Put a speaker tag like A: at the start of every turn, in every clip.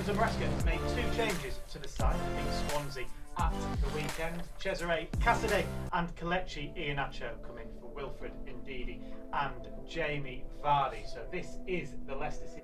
A: Enzo Maresca has made 2 changes to the side to beat Swansea at the weekend. Cesare Casadei and Kelechi Iheanacho come in for Wilfred Ndidi and Jamie Vardy. So this is the Leicester City.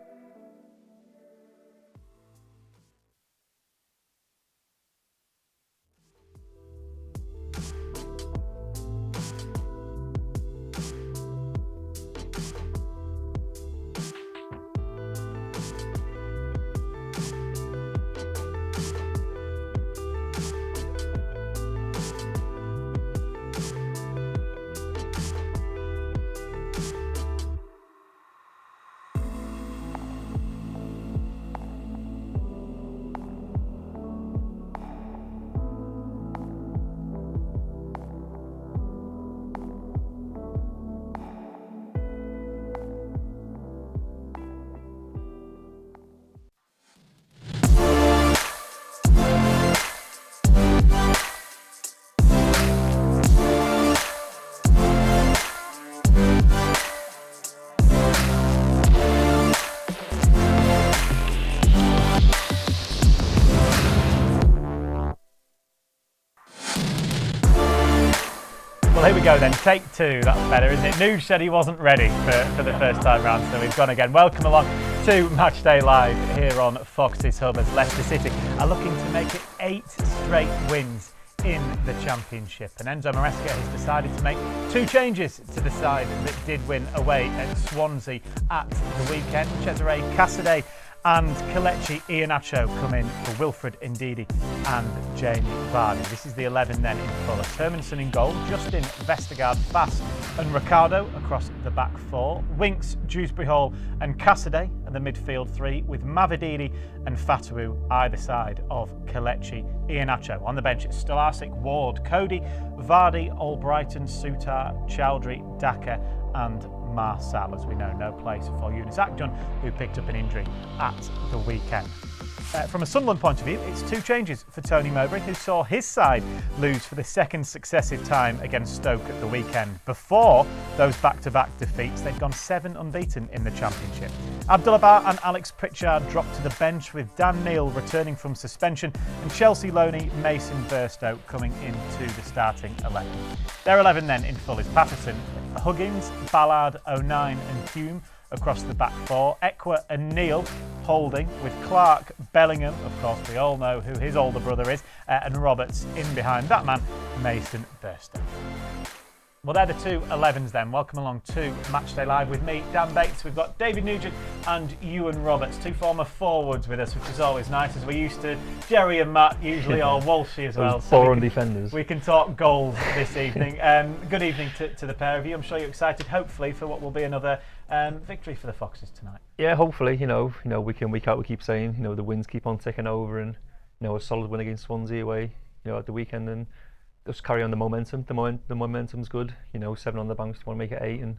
A: Well, here we go then, take 2, that's better, isn't it? Nuge said he wasn't ready for the first time round, so we've gone again. Welcome along to Matchday Live here on Fox's Hub as Leicester City are looking to make it 8 straight wins in the Championship. And Enzo Maresca has decided to make 2 changes to the side that did win away at Swansea at the weekend. Cesare Casadei and Kelechi Iheanacho come in for Wilfred Ndidi and Jamie Vardy. This is the 11 then in full. Hermansen in goal, Justin, Vestergaard, Fass and Ricardo across the back 4. Winks, Dewsbury Hall and Casadei at the midfield 3 with Mavididi and Fatawu either side of Kelechi Iheanacho. On the bench it's Stolarczyk, Ward, Cody, Vardy, Albrighton, Sutar, Chowdhury, Daka and Marçal. As we know, no place for Yunus Akdun, who picked up an injury at the weekend. From a Sunderland point of view, it's 2 changes for Tony Mowbray, who saw his side lose for the 2nd successive time against Stoke at the weekend. Before those back-to-back defeats, they'd gone 7 unbeaten in the Championship. Abdullah Bar and Alex Pritchard dropped to the bench, with Dan Neil returning from suspension and Chelsea loanee Mason Burstow coming into the starting 11. Their 11 then in full is Patterson, Huggins, Ballard, O'Nien and Hume across the back 4, Ekwa and Neil holding, with Clark, Bellingham, of course we all know who his older brother is, and Roberts in behind that man, Mason Burstow. Well, they're the 2 11s then. Welcome along to Matchday Live with me, Dan Bates. We've got David Nugent and Ewan Roberts, 2 former forwards with us, which is always nice, as we're used to Jerry and Matt usually, or Walshy as well.
B: So defenders.
A: We can talk goals this evening. Good evening to the pair of you. I'm sure you're excited, hopefully, for what will be another victory for the Foxes tonight.
B: Yeah, hopefully. You know, week in, week out, we keep saying, the wins keep on ticking over, and a solid win against Swansea away, at the weekend, and just carry on the momentum. The momentum's good. 7 on the banks. You want to make it 8 and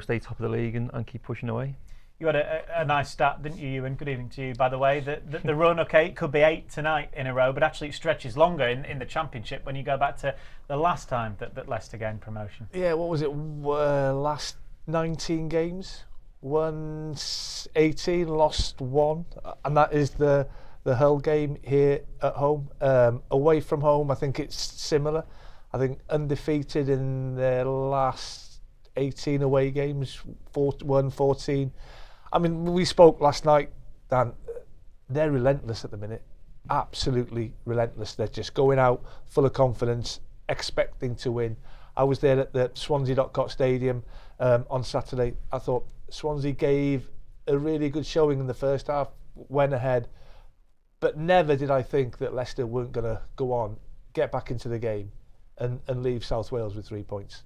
B: stay top of the league and keep pushing away.
A: You had a nice start, didn't you, Ewan? Good evening to you, by the way. The run, okay, it could be 8 tonight in a row, but actually it stretches longer in the Championship when you go back to the last time that Leicester gained promotion.
C: Yeah, what was it? Last 19 games, won 18, lost 1, and that is the Hull game here at home. Away from home, I think it's similar. I think undefeated in their last 18 away games, 14. I mean, we spoke last night, Dan. They're relentless at the minute. Absolutely relentless. They're just going out full of confidence, expecting to win. I was there at the Swansea.Cot Stadium on Saturday. I thought Swansea gave a really good showing in the first half, went ahead, but never did I think that Leicester weren't going to go on, get back into the game and leave South Wales with 3 points.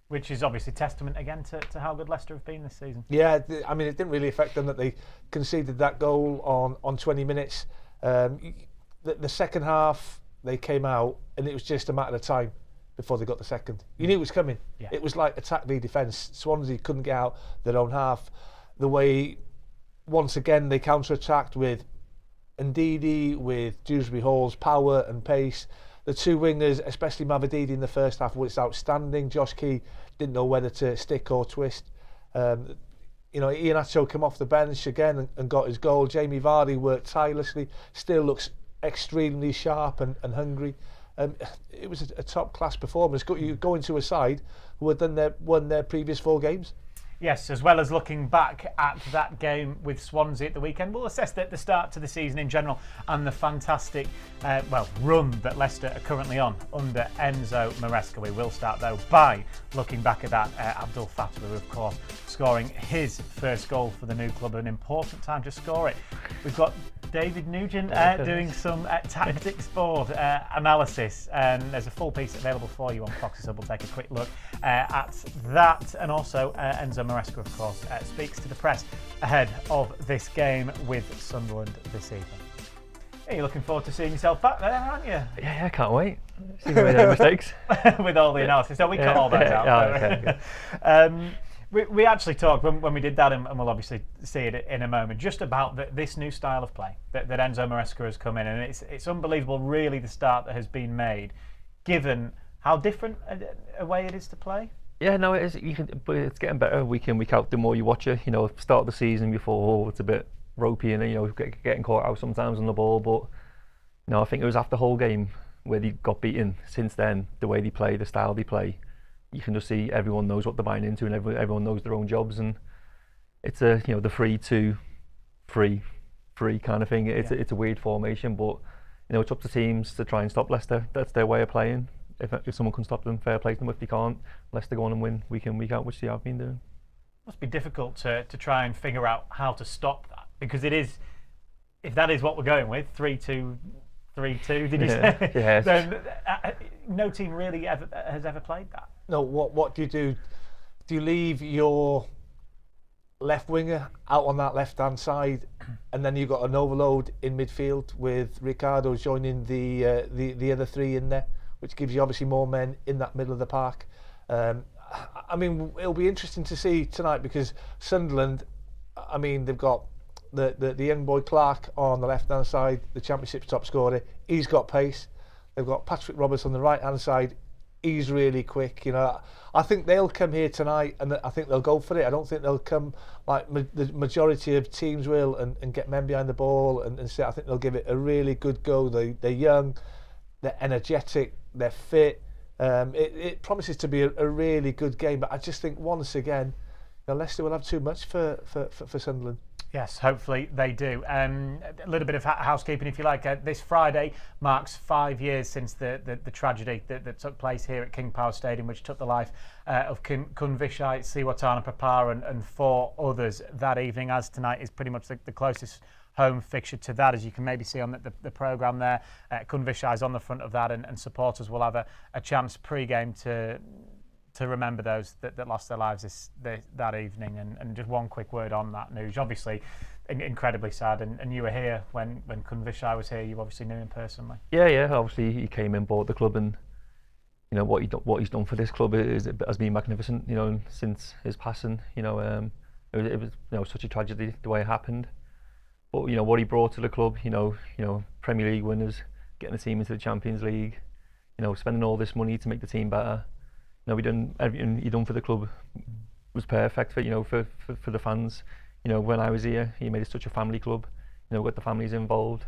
A: Which is obviously testament again to how good Leicester have been this season.
C: Yeah, I mean, it didn't really affect them that they conceded that goal on 20 minutes. The second half, they came out and it was just a matter of time before they got the second. You knew it was coming. Yeah. It was like attack v defence. Swansea couldn't get out their own half. The way, once again, they counter-attacked with Ndidi, with Dewsbury Hall's power and pace. The 2 wingers, especially Mavididi in the first half, was outstanding. Josh Key didn't know whether to stick or twist. Iheanacho came off the bench again and got his goal. Jamie Vardy worked tirelessly, still looks extremely sharp and hungry. It was a top-class performance. You go into a side who had won their previous 4 games.
A: Yes, as well as looking back at that game with Swansea at the weekend, we'll assess the start to the season in general and the fantastic run that Leicester are currently on under Enzo Maresca. We will start though by looking back at that Abdul Fatah, of course, scoring his first goal for the new club. An important time to score it. We've got David Nugent doing some tactics board analysis, and there's a full piece available for you on Fox's Hub. We'll take a quick look at that, and also Enzo Maresca, of course, speaks to the press ahead of this game with Sunderland this evening. Hey, you're looking forward to seeing yourself back there, aren't you?
B: Yeah, I can't wait. See if we made any mistakes.
A: With all the analysis, so we cut all that out.
B: Okay.
A: We actually talked when we did that, and we'll obviously see it in a moment, just about this new style of play that Enzo Maresca has come in, and it's unbelievable, really, the start that has been made, given how different a way it is to play.
B: Yeah, no, it is. But it's getting better week in, week out. The more you watch it, start of the season before it's a bit ropey and getting caught out sometimes on the ball. But I think it was after the whole game where they got beaten. Since then, the way they play, the style they play, you can just see everyone knows what they're buying into, and everyone knows their own jobs. And it's the 3-2-3 kind of thing. It's a weird formation, but it's up to teams to try and stop Leicester. That's their way of playing. If someone can stop them, fair play to them. If they can't, Leicester go on and win week in, week out, which they have been doing.
A: It must be difficult to try and figure out how to stop that, because it is, if that is what we're going with, 3-2-3-2, did you say?
B: Yeah.
A: Then no team really has ever played that.
C: No, what do you do? Do you leave your left winger out on that left-hand side, and then you've got an overload in midfield with Ricardo joining the other 3 in there, which gives you obviously more men in that middle of the park. I mean, it'll be interesting to see tonight, because Sunderland, I mean, they've got the young boy Clark on the left-hand side, the Championship's top scorer. He's got pace. They've got Patrick Roberts on the right-hand side. He's really quick. I think they'll come here tonight, and I think they'll go for it. I don't think they'll come like the majority of teams will and get men behind the ball and say. I think they'll give it a really good go. They're young, they're energetic, they're fit. It promises to be a really good game, but I just think once again, Leicester will have too much for Sunderland.
A: Yes, hopefully they do. A little bit of housekeeping, if you like. This Friday marks 5 years since the tragedy that took place here at King Power Stadium, which took the life of Kunvishai, Siwatana Papar and 4 others that evening, as tonight is pretty much the closest home fixture to that, as you can maybe see on the programme there. Kunvishai is on the front of that, and supporters will have a chance pre-game to remember those that lost their lives that evening. And just one quick word on that news. Obviously, incredibly sad. And you were here when Kunvishai was here. You obviously knew him personally.
B: Yeah. Obviously, he came in, bought the club, and what he's done for this club has been magnificent. Since his passing, it was such a tragedy the way it happened. But what he brought to the club, Premier League winners, getting the team into the Champions League, spending all this money to make the team better. Everything he done for the club was perfect for the fans. When I was here, he made it such a family club. Got the families involved,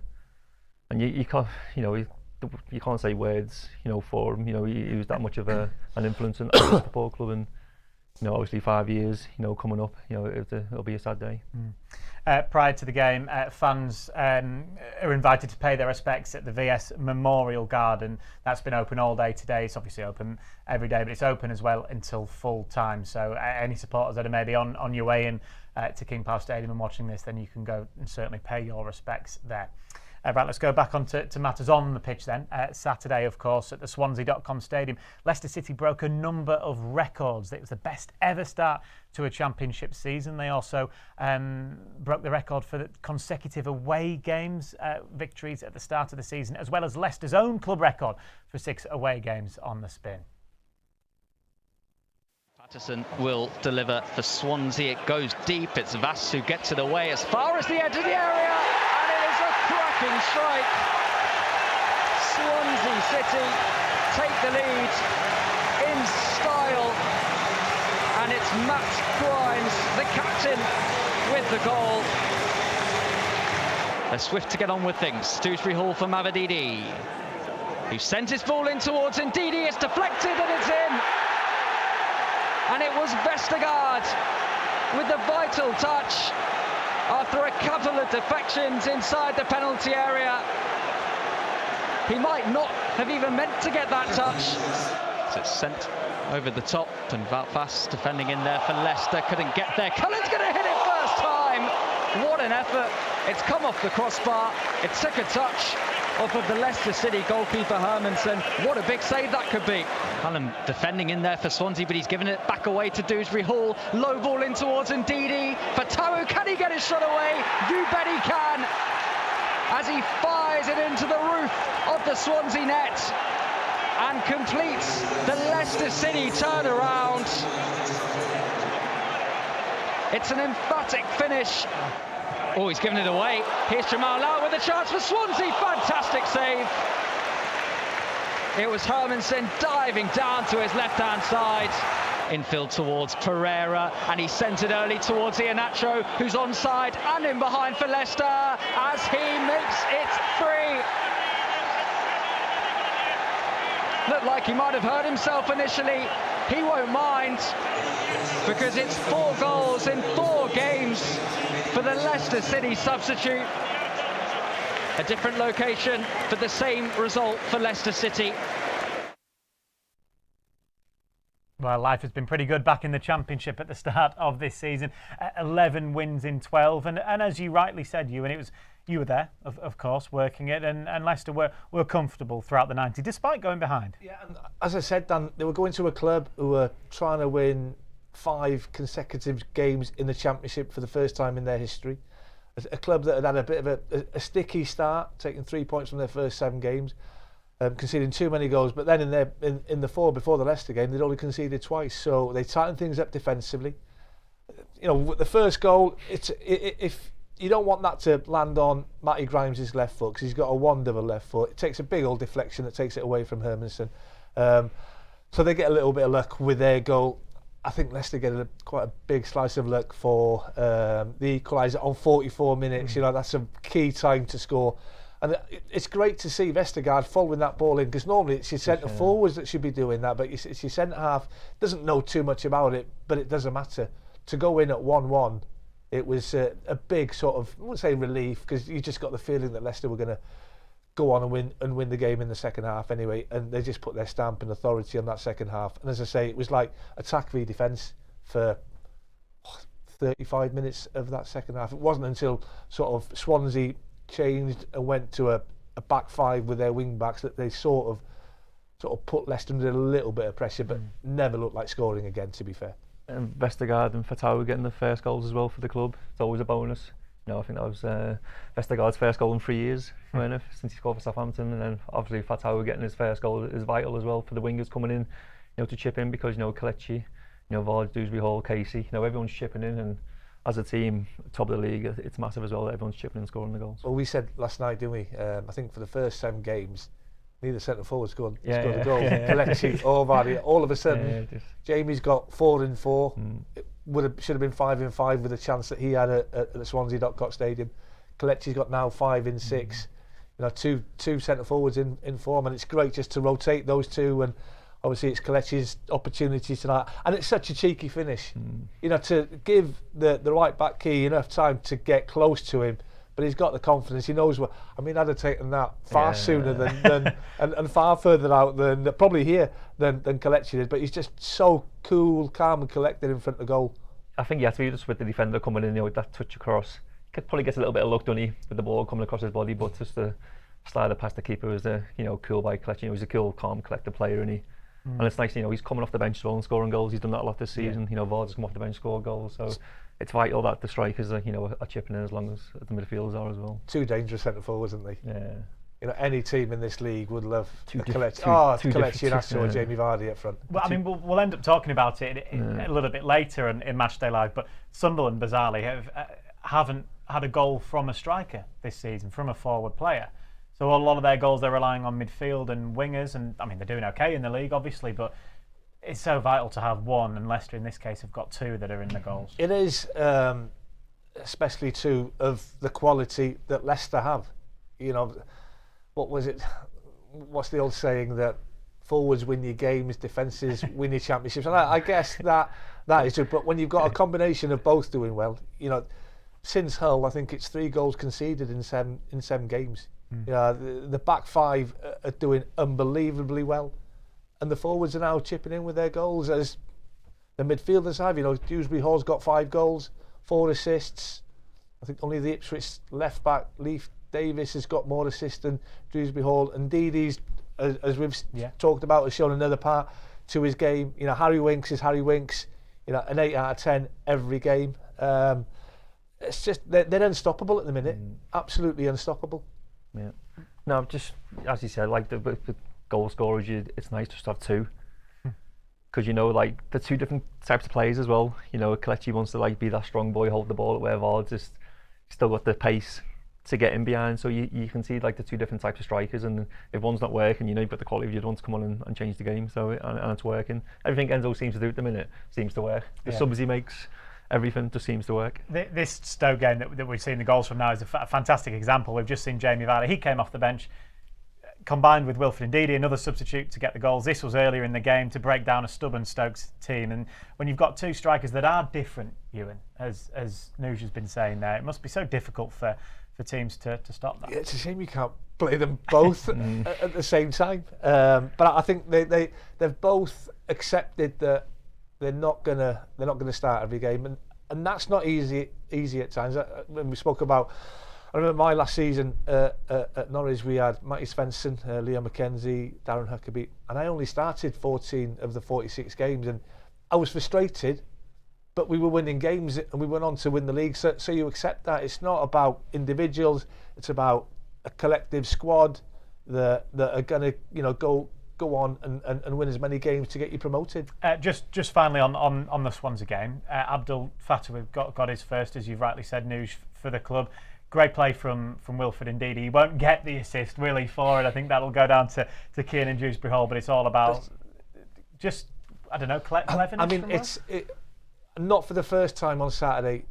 B: and you can't you can't say words for him. He was that much of an influence in the football club, and obviously 5 years coming up, it'll be a sad day.
A: Prior to the game, fans are invited to pay their respects at the VS Memorial Garden. That's been open all day today. It's obviously open every day, but it's open as well until full time. So any supporters that are maybe on your way in to King Power Stadium and watching this, then you can go and certainly pay your respects there. Right, let's go back on to matters on the pitch then. Saturday, of course, at the Swansea.com Stadium, Leicester City broke a number of records. It was the best ever start to a championship season. They also broke the record for the consecutive away games victories at the start of the season, as well as Leicester's own club record for 6 away games on the spin.
D: Patterson will deliver for Swansea. It goes deep. It's Vass who gets it away as far as the edge of the area. Cracking strike. Swansea City take the lead in style and it's Matt Grimes, the captain, with the goal. They're swift to get on with things. Dewsbury Hall for Mavididi, who sends his ball in towards Ndidi. It's deflected and it's in. And it was Vestergaard with the vital touch after a couple of defections inside the penalty area. He might not have even meant to get that touch. So it's sent over the top, and Valfast defending in there for Leicester, couldn't get there. Cullen's going to hit it first time. What an effort. It's come off the crossbar. It took a touch off of the Leicester City goalkeeper Hermansen. What a big save that could be. Cullen defending in there for Swansea, but he's given it back away to Dewsbury Hall. Low ball in towards Ndidi. For Tau, can he get his shot away? You bet he can, as he fires it into the roof of the Swansea net and completes the Leicester City turnaround. It's an emphatic finish. Oh, he's given it away. Here's Jamal Lau with a chance for Swansea. Fantastic save. It was Hermansen diving down to his left-hand side. Infield towards Pereira, and he sent it early towards Iheanacho, who's onside and in behind for Leicester as he makes it 3. Looked like he might have hurt himself initially. He won't mind, because it's 4 goals in 4 games for the Leicester City substitute. A different location, but the same result for Leicester City.
A: Well, life has been pretty good back in the Championship at the start of this season. 11 wins in 12, and as you rightly said, you were there, of course, working it, and Leicester were comfortable throughout the 90, despite going behind.
C: Yeah, and as I said, Dan, they were going to a club who were trying to win 5 consecutive games in the Championship for the first time in their history. A club that had a bit of a sticky start, taking 3 points from their first 7 games, conceding too many goals. But then in the 4 before the Leicester game, they'd only conceded twice, so they tightened things up defensively. You know, with the first goal, if you don't want that to land on Matty Grimes' left foot, because he's got a wonderful left foot. It takes a big old deflection that takes it away from Hermansen. So they get a little bit of luck with their goal. I think Leicester get quite a big slice of luck for the equaliser on 44 minutes. You know, that's a key time to score. And it's great to see Vestergaard following that ball in, because normally it's your centre forwards that should be doing that, but it's your centre half. Doesn't know too much about it, but it doesn't matter. To go in at 1-1, it was a big sort of, I wouldn't say relief, because you just got the feeling that Leicester were going to go on and win the game in the second half anyway, and they just put their stamp and authority on that second half. And as I say, it was like attack v defence for 35 minutes of that second half. It wasn't until sort of Swansea changed and went to a back 5 with their wing backs that they sort of put Leicester under a little bit of pressure, but never looked like scoring again, to be fair.
B: And Vestergaard and Fatau getting the first goals as well for the club. It's always a bonus. You know, I think that was Vestergaard's first goal in 3 years, since he scored for Southampton, and then obviously Fatau getting his first goal is vital as well for the wingers coming in, you know, to chip in, because, you know, Kelechi, you know, Vardy, Dewsbury Hall, Casey, you know, everyone's chipping in, and as a team, top of the league, it's massive as well that everyone's chipping in and scoring the goals.
C: Well, we said last night, didn't we? I think for the first 7 games, neither centre forward scored a goal. Kelechi or Vardy. All of a sudden, Jamie's got 4 in 4. It should have been 5 in 5 with a chance that he had at the Swansea.Cot Stadium. Kelechi's got now 5 in 6. You know, two centre forwards in form, and it's great just to rotate those two. And obviously, it's Kelechi's opportunity tonight, and it's such a cheeky finish. You know, to give the right back Key enough time to get close to him. But he's got the confidence. He knows what. I mean, I'd have taken that far sooner than and far further out than probably here than Kelechi did. But he's just so cool, calm, and collected in front of the goal.
B: I think you have to be just with the defender coming in, you know, with that touch across. He probably gets a little bit of luck, doesn't he, with the ball coming across his body. But just the slider past the keeper was cool by Kelechi. You know, he's a cool, calm, collected player, and and it's nice. You know, he's coming off the bench as well and scoring goals. He's done that a lot this season. You know, Vardy's come off the bench, score goals. So it's vital that the strikers are, you know, are chipping in as long as the midfielders are as well. 2
C: dangerous centre forwards, aren't they?
B: Yeah.
C: You know, any team in this league would love Kelechi, Iheanacho or Jamie Vardy up front.
A: Well, I mean, we'll end up talking about it a little bit later in Matchday Live, but Sunderland, bizarrely, haven't had a goal from a striker this season, from a forward player. So a lot of their goals, they're relying on midfield and wingers, and I mean, they're doing okay in the league, obviously, but it's so vital to have one, and Leicester in this case have got two that are in the goals.
C: It is, especially two of the quality that Leicester have. You know, what was it? What's the old saying that forwards win your games, defences win your championships? And I guess that is true. But when you've got a combination of both doing well, you know, since Hull, I think it's 3 goals conceded in seven games. You know, the back five are doing unbelievably well. And the forwards are now chipping in with their goals, as the midfielders have. You know, Dewsbury Hall's got 5 goals, 4 assists. I think only the Ipswich left back, Leif Davis, has got more assists than Dewsbury Hall. And Didi's, as we've talked about, has shown another part to his game. You know, Harry Winks is Harry Winks. You know, an 8 out of 10 every game. It's just they're unstoppable at the minute. Absolutely unstoppable.
B: Yeah. No, just as you said, like the goal scorers, it's nice just to have 2, because you know, like they're 2 different types of players as well. You know, Kelechi wants to like be that strong boy, hold the ball at where Vard just still got the pace to get in behind. So you can see like the 2 different types of strikers, and if one's not working, you know, you've got the quality of the other one to come on and change the game. So and it's working. Everything Enzo seems to do at the minute seems to work. The subs he makes, everything just seems to work.
A: This Stoke game that we've seen the goals from now is a fantastic example. We've just seen Jamie Vardy. He came off the bench, combined with Wilfred Ndidi, another substitute to get the goals. This was earlier in the game to break down a stubborn Stokes team. And when you've got 2 strikers that are different, Ewan, as Nuge has been saying there, it must be so difficult for teams to stop that.
C: Yeah, it's a shame you can't play them both at the same time. But I think they've both accepted that they're not gonna start every game, and that's not easy at times. When we spoke about, I remember my last season at Norwich, we had Matty Svensson, Leo McKenzie, Darren Huckabee, and I only started 14 of the 46 games, and I was frustrated, but we were winning games and we went on to win the league. So you accept that. It's not about individuals, it's about a collective squad that are going to go on and win as many games to get you promoted.
A: Just finally on the Swansea game, Abdul Fattah got his first, as you've rightly said, Nuge, for the club. Great play from Wilfred Ndidi. He won't get the assist, will he, for it? I think that'll go down to Kiernan Dewsbury Hall, but it's all about just, I don't know, cleverness.
C: I mean, it's not for the first time on Saturday.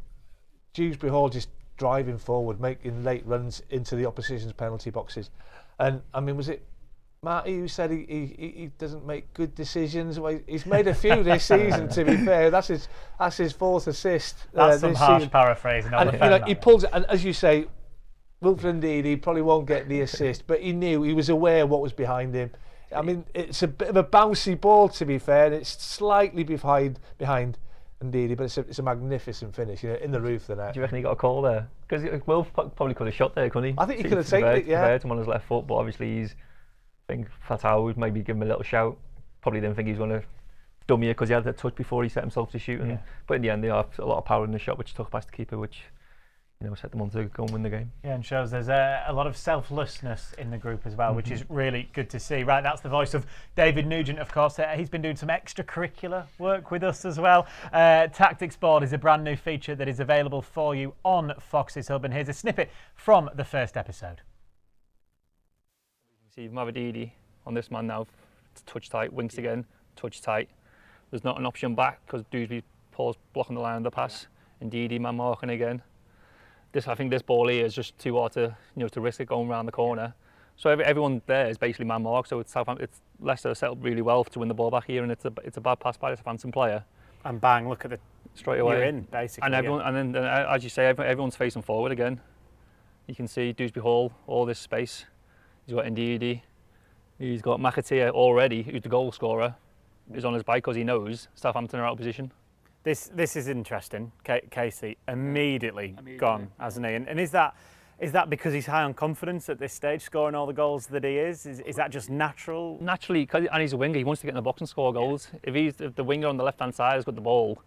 C: Dewsbury Hall just driving forward, making late runs into the opposition's penalty boxes. And I mean, was it Marty who said he doesn't make good decisions? Well, he's made a few this season, to be fair. That's his 4th assist.
A: That's some
C: this
A: harsh
C: season.
A: paraphrasing.
C: And you know, he pulls it, and as you say, Wilfred Ndidi probably won't get the assist, but he was aware what was behind him. I mean, it's a bit of a bouncy ball, to be fair, and it's slightly behind Ndidi, but it's a magnificent finish, you know, in the roof of the net.
B: Do you reckon he got a call there? Because Wilf probably could have shot there, couldn't he?
C: I think he could have taken it, yeah.
B: Him on his left foot, but obviously I think Fattah would maybe give him a little shout. Probably didn't think he was going to dummy it because he had that touch before he set himself to shoot. But in the end, they have a lot of power in the shot, which took past the keeper, which, you know, set them on to go and win the game.
A: Yeah, and shows there's a lot of selflessness in the group as well, which is really good to see. Right, that's the voice of David Nugent, of course. He's been doing some extracurricular work with us as well. Tactics Board is a brand new feature that is available for you on Fox's Hub, and here's a snippet from the first episode.
B: You can see Mavididi on this man now, touch tight, Winks again, touch tight. There's not an option back because Dewsbury Paul's blocking the line of the pass. Ndidi man marking again. I think this ball here is just too hard to risk it going around the corner. So everyone there is basically man marked. So it's Leicester set up really well to win the ball back here, and it's a bad pass by the Southampton player.
A: And bang, look at the
B: straight away.
A: You're in basically.
B: And everyone, and then as you say, everyone's facing forward again. You can see Dewsbury Hall, all this space. He's got Ndidi. He's got McAteer already, who's the goal scorer. He's on his bike because he knows Southampton are out of position.
A: This is interesting. Casey immediately gone, hasn't he? And is that because he's high on confidence at this stage, scoring all the goals that he is? Is that just natural?
B: Naturally, and he's a winger. He wants to get in the box and score goals. If the winger on the left-hand side has got the ball,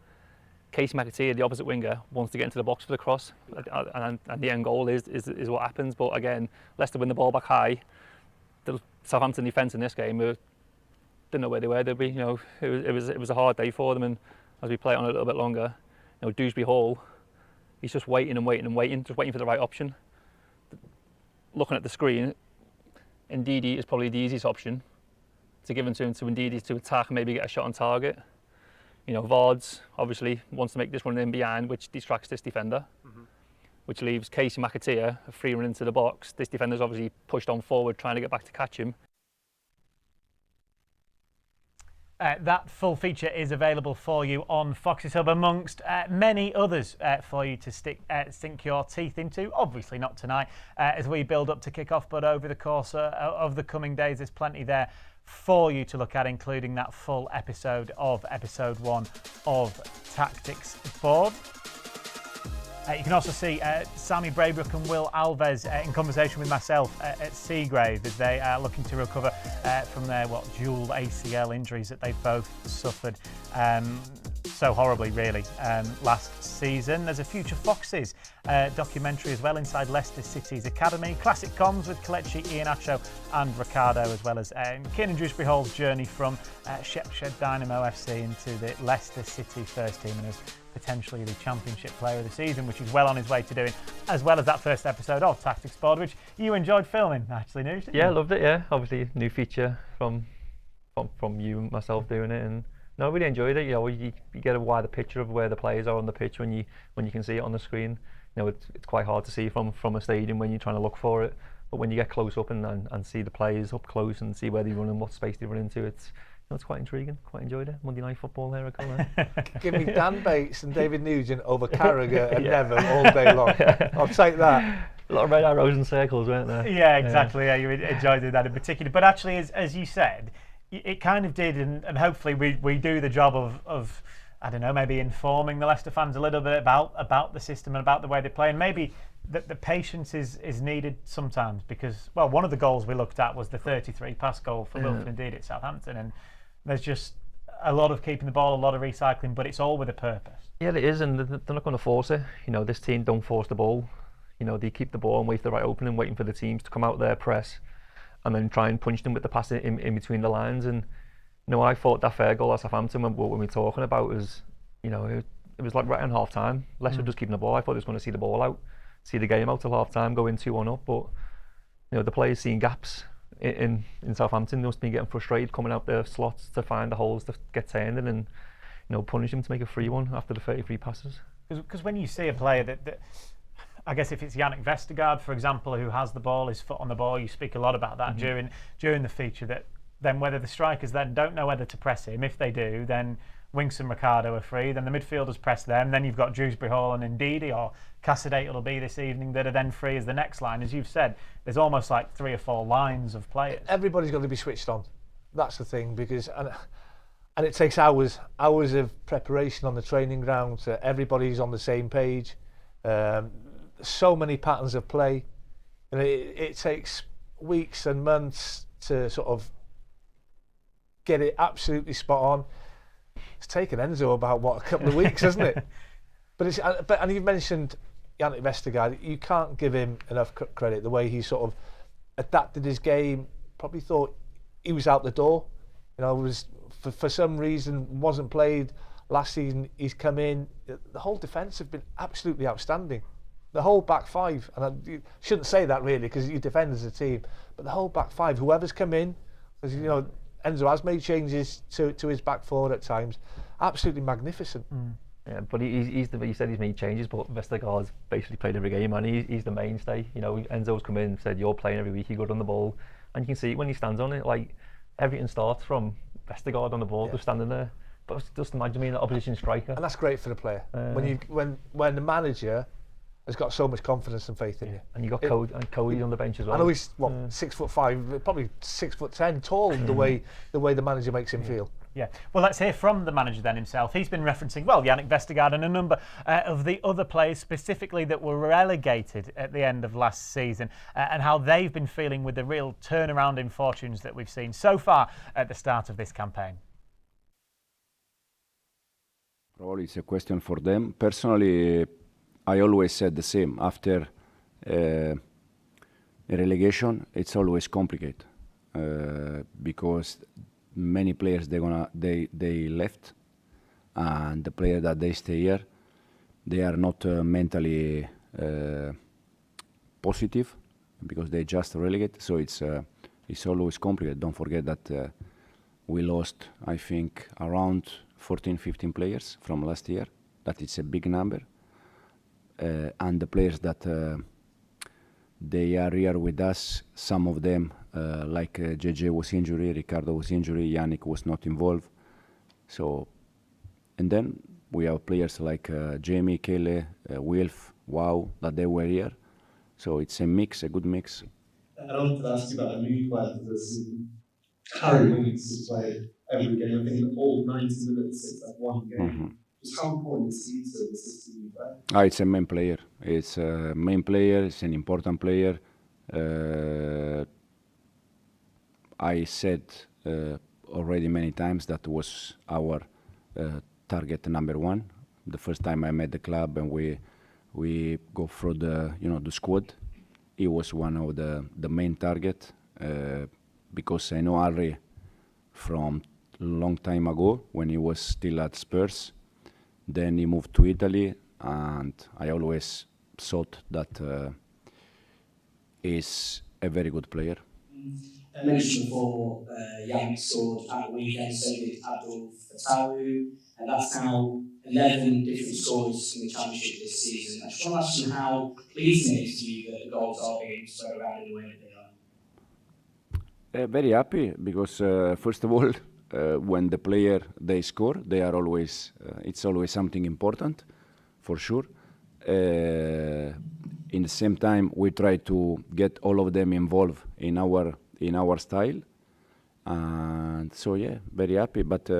B: Casey McAteer, the opposite winger, wants to get into the box for the cross, and the end goal is what happens. But again, Leicester win the ball back high. The Southampton defence in this game didn't know where they were. It was a hard day for them, and as we play it on a little bit longer, Dewsbury Hall, he's just waiting, just waiting for the right option. Looking at the screen, Ndidi is probably the easiest option to give them to him to Ndidi to attack and maybe get a shot on target. You know, Vards obviously wants to make this run in behind, which distracts this defender, which leaves Casey McAteer a free run into the box. This defender's obviously pushed on forward, trying to get back to catch him.
A: That full feature is available for you on Fox's Hub, amongst many others for you to sink your teeth into. Obviously not tonight as we build up to kick off, but over the course of the coming days, there's plenty there for you to look at, including that full episode of episode 1 of Tactics Board. You can also see Sammy Braybrook and Will Alves in conversation with myself at Seagrave as they are looking to recover from their dual ACL injuries that they've both suffered so horribly, really, last season. There's a Future Foxes documentary as well inside Leicester City's academy. Classic comms with Kelechi Iheanacho and Ricardo, as well as Kiernan Dewsbury Hall's journey from Shepshed Dynamo FC into the Leicester City first team, and as potentially the Championship Player of the Season, which he's well on his way to doing, as well as that first episode of Tactics Board, which you enjoyed filming, actually, Noosh, didn't you?
B: Yeah, loved it. Yeah, obviously new feature from you and myself doing it, and no, I really enjoyed it. You know, you get a wider picture of where the players are on the pitch when you can see it on the screen. You know, it's quite hard to see from a stadium when you're trying to look for it, but when you get close up and see the players up close and see where they run and what space they run into, it's quite intriguing. Quite enjoyed it. Monday Night Football here, I call it.
C: Give me Dan Bates and David Nugent over Carragher and Neville all day long. I'll take that.
B: A lot of red arrows and circles, weren't there?
A: Yeah, exactly. Yeah, you enjoyed that in particular. But actually, as you said, it kind of did, and hopefully we do the job of I don't know, maybe informing the Leicester fans a little bit about the system and about the way they play, and maybe that the patience is needed sometimes, because, well, one of the goals we looked at was the 33 pass goal for Wilfred Ndidi at Southampton, and there's just a lot of keeping the ball, a lot of recycling, but it's all with a purpose.
B: Yeah, it is, and they're not going to force it. You know, this team don't force the ball. You know, they keep the ball and wait for the right opening, waiting for the teams to come out there, press, and then try and punch them with the pass in between the lines. And you know, I thought that fair goal at Southampton, when we were talking about, was, you know, it was like right on half time. Leicester just keeping the ball. I thought they was going to see the ball out, see the game out till half time, go in 2-1 up. But you know, the players seeing gaps in Southampton, they must be getting frustrated coming out their slots to find the holes to get turned in, and you know, punish them to make a free one after the 33 passes.
A: Because when you see a player that I guess if it's Yannick Vestergaard, for example, who has the ball, his foot on the ball, you speak a lot about that during the feature, that then whether the strikers then don't know whether to press him. If they do, then Winks and Ricardo are free, then the midfielders press them, then you've got Dewsbury Hall and Ndidi, or Cassadate it'll be this evening, that are then free as the next line. As you've said, there's almost like 3 or 4 lines of players.
C: Everybody's got to be switched on. That's the thing, because and it takes hours of preparation on the training ground, so everybody's on the same page. So many patterns of play, and it takes weeks and months to sort of get it absolutely spot on. It's taken Enzo about a couple of weeks, hasn't it? But you've mentioned Yannick Vestergaard. You can't give him enough credit. The way he sort of adapted his game, probably thought he was out the door. You know, was for some reason wasn't played last season. He's come in. The whole defence have been absolutely outstanding. The whole back five, and you shouldn't say that really, because you defend as a team, but the whole back five, whoever's come in, because you know Enzo has made changes to his back four at times, absolutely magnificent.
B: Yeah, but he said he's made changes, but Vestergaard's basically played every game, and he's the mainstay. You know, Enzo's come in and said, you're playing every week, you're good on the ball, and you can see when he stands on it, like everything starts from Vestergaard on the ball, just standing there. But just imagine being an opposition striker, and
C: that's great for the player when the manager has got so much confidence and faith in you.
B: And you got Cody on the bench as well.
C: I know he's 6'5", probably 6'10" tall. The way the manager makes him feel.
A: Yeah. Well, let's hear from the manager then himself. He's been referencing Yannick Vestergaard and a number of the other players specifically that were relegated at the end of last season, and how they've been feeling with the real turnaround in fortunes that we've seen so far at the start of this campaign.
E: Probably it's a question for them. Personally, I always said the same. After a relegation, it's always complicated because many players they left, and the players that they stay here, they are not mentally positive because they just relegate. So it's always complicated. Don't forget that we lost, I think, around 14, 15 players from last year. That is a big number. And the players that they are here with us, some of them, like JJ was injured, Ricardo was injured, Yannick was not involved. So, and then we have players like Jamie, Kele, Wilf, Wow, that they were here. So it's a mix, a good mix.
F: And I wanted to ask you about a new player for the season. Harry Winks has played every game, I think all 90 minutes since that one game.
E: Mm-hmm.
F: Just how important is he to the system you play?
E: It's a main player. It's a main player. It's an important player. I said already many times that was our target number one. The first time I met the club and we go through the the squad, he was one of the main target because I know Harry from long time ago when he was still at Spurs. Then he moved to Italy, and I always thought that he's a very good player.
G: I mentioned before, Yannick scored at the weekend, so did Abdul Fatawu, and that's now 11 different scores in the Championship this season. I just want to ask you how pleasing it is to you that the goals are being spread around in the way that they are.
E: Very happy because first of all, when the player they score, they are always it's always something important, for sure. In the same time, we try to get all of them involved in our style, and so yeah, very happy. But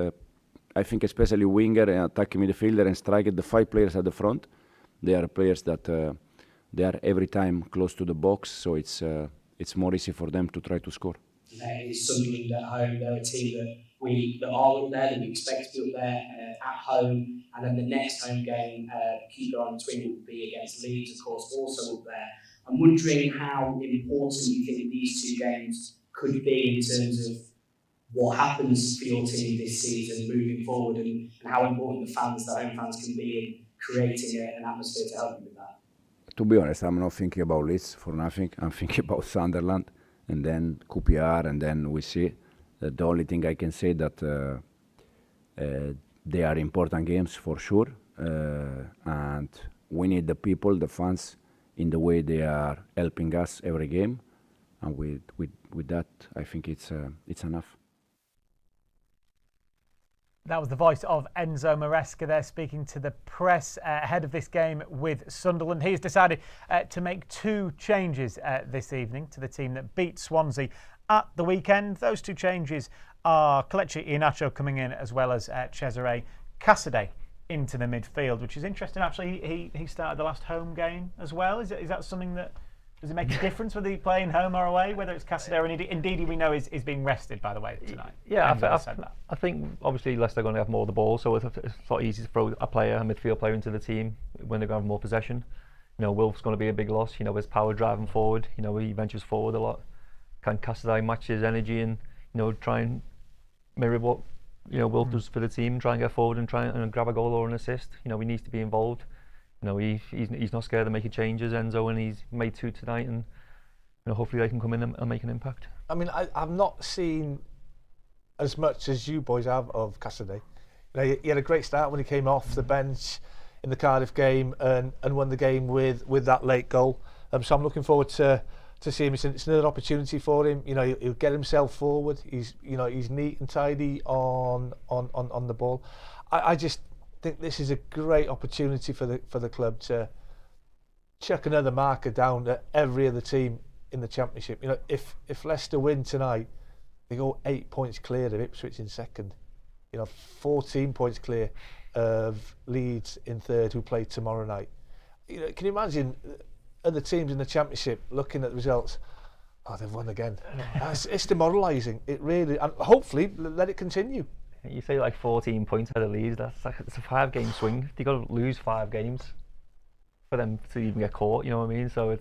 E: I think especially winger, attacking midfielder, and striker, the 5 players at the front, they are players that they are every time close to the box, so it's more easy for them to try to score.
G: It's Sunderland at home. They're a team that are up there, that we expect to be up there at home. And then the next home game, keeper on twin, will be against Leeds, of course, also up there. I'm wondering how important you think these 2 games could be in terms of what happens for your team this season moving forward, and how important the home fans can be in creating an atmosphere to help you with that.
E: To be honest, I'm not thinking about Leeds for nothing. I'm thinking about Sunderland, and then QPR, and then we see. The only thing I can say that they are important games for sure, and we need the people, the fans, in the way they are helping us every game, and with that, I think it's enough.
A: That was the voice of Enzo Maresca there speaking to the press ahead of this game with Sunderland. He's decided to make 2 changes this evening to the team that beat Swansea at the weekend. Those 2 changes are Kelechi Iheanacho coming in, as well as Cesare Casadei into the midfield, which is interesting. Actually, he started the last home game as well. Is that something that, does it make a difference whether he's playing home or away, whether it's Casadei or indeed we know is being rested, by the way, tonight?
B: Yeah, I think obviously Leicester are going to have more of the ball, so it's a lot easier to throw a midfield player into the team when they're going to have more possession. Wilf's going to be a big loss. His power driving forward. He ventures forward a lot. Can Casadei match his energy and try and mirror what Wilf does for the team, try and get forward and try and grab a goal or an assist. He needs to be involved. He's not scared of making changes, Enzo, and he's made 2 tonight, and hopefully they can come in and make an impact.
C: I mean, I've not seen as much as you boys have of Casadei. He had a great start when he came off the bench in the Cardiff game and won the game with that late goal. So I'm looking forward to see him. It's another opportunity for him. He'll get himself forward. He's neat and tidy on the ball. I just think this is a great opportunity for the club to chuck another marker down at every other team in the Championship. If Leicester win tonight, they go 8 points clear of Ipswich in second. 14 points clear of Leeds in third, who play tomorrow night. Can you imagine other teams in the Championship looking at the results? Oh, they've won again. It's demoralising. It really, and hopefully let it continue.
B: You say 14 points ahead of Leeds. It's a 5-game swing. They've got to lose 5 games for them to even get caught. You know what I mean? So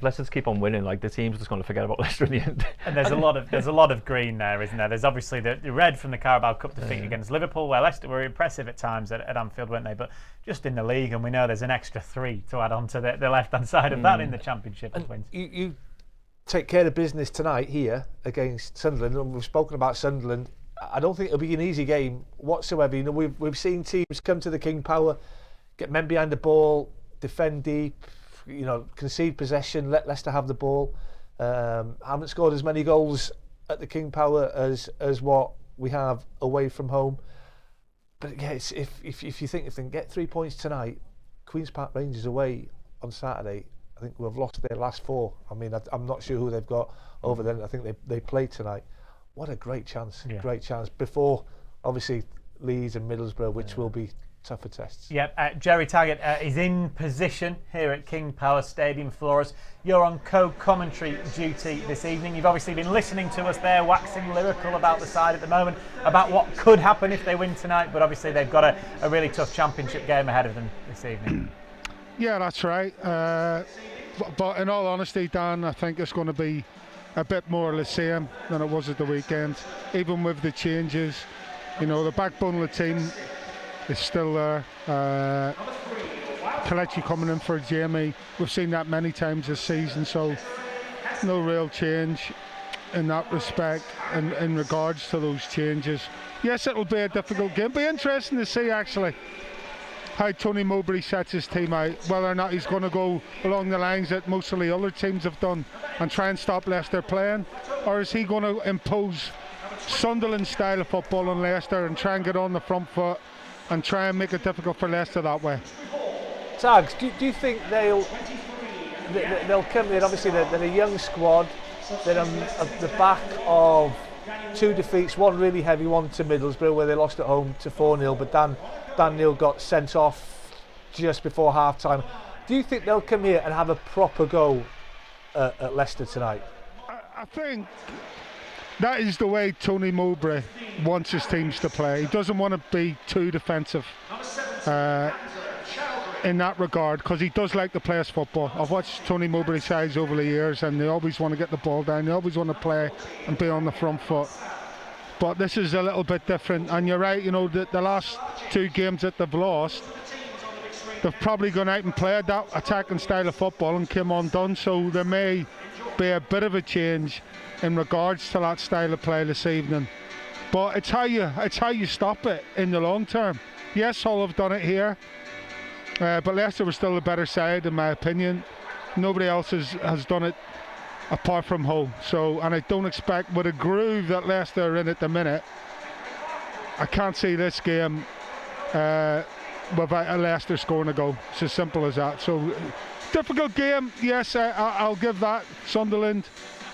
B: let's just keep on winning. The team's just going to forget about Leicester in the end.
A: And there's a lot of green there, isn't there? There's obviously the red from the Carabao Cup defeat against Liverpool, where Leicester were impressive at times at Anfield, weren't they? But just in the league, and we know there's an extra 3 to add on to the left-hand side of that in the Championship.
C: And you take care of business tonight here against Sunderland. And we've spoken about Sunderland. I don't think it'll be an easy game whatsoever. You know, we've seen teams come to the King Power, get men behind the ball, defend deep, you know, concede possession, let Leicester have the ball. Haven't scored as many goals at the King Power as what we have away from home. But yeah, it's, if you think if they can get 3 points tonight, Queen's Park Rangers away on Saturday, I think we've lost their last 4. I mean, I'm not sure who they've got over there. I think they play tonight. What a great chance, great chance. Before, obviously, Leeds and Middlesbrough, which will be tougher tests.
A: Yep, Jerry Taggart is in position here at King Power Stadium for us. You're on co-commentary duty this evening. You've obviously been listening to us there, waxing lyrical about the side at the moment, about what could happen if they win tonight, but obviously they've got a really tough championship game ahead of them this evening.
H: Yeah, that's right. But in all honesty, Dan, I think it's going to be a bit more of the same than it was at the weekend. Even with the changes, you know, the backbone of the team is still there. Kelechi coming in for Jamie. We've seen that many times this season, so no real change in that respect in regards to those changes. Yes, it'll be a difficult game. Be interesting to see actually how Tony Mowbray sets his team out, whether or not he's going to go along the lines that most of the other teams have done and try and stop Leicester playing, or is he going to impose Sunderland style of football on Leicester and try and get on the front foot and try and make it difficult for Leicester that way?
C: Tags, do you think they'll come in? Obviously they're a young squad. They're on the back of 2 defeats, one really heavy one to Middlesbrough where they lost at home to 4-0, but Dan Neil got sent off just before half time. Do you think they'll come here and have a proper go at Leicester tonight?
H: I think that is the way Tony Mowbray wants his teams to play. He doesn't want to be too defensive in that regard, because he does like to play his football. I've watched Tony Mowbray sides over the years and they always want to get the ball down, they always want to play and be on the front foot. But this is a little bit different, and you're right, you know, the last 2 games that they've lost, they've probably gone out and played that attacking style of football and came undone, so there may be a bit of a change in regards to that style of play this evening. But it's how you stop it in the long term. Yes, Hull have done it here, but Leicester was still the better side in my opinion. Nobody else has done it apart from Hull. So, and I don't expect, with a groove that Leicester are in at the minute, I can't see this game without Leicester scoring a goal. It's as simple as that. So, difficult game, yes, I'll give that. Sunderland,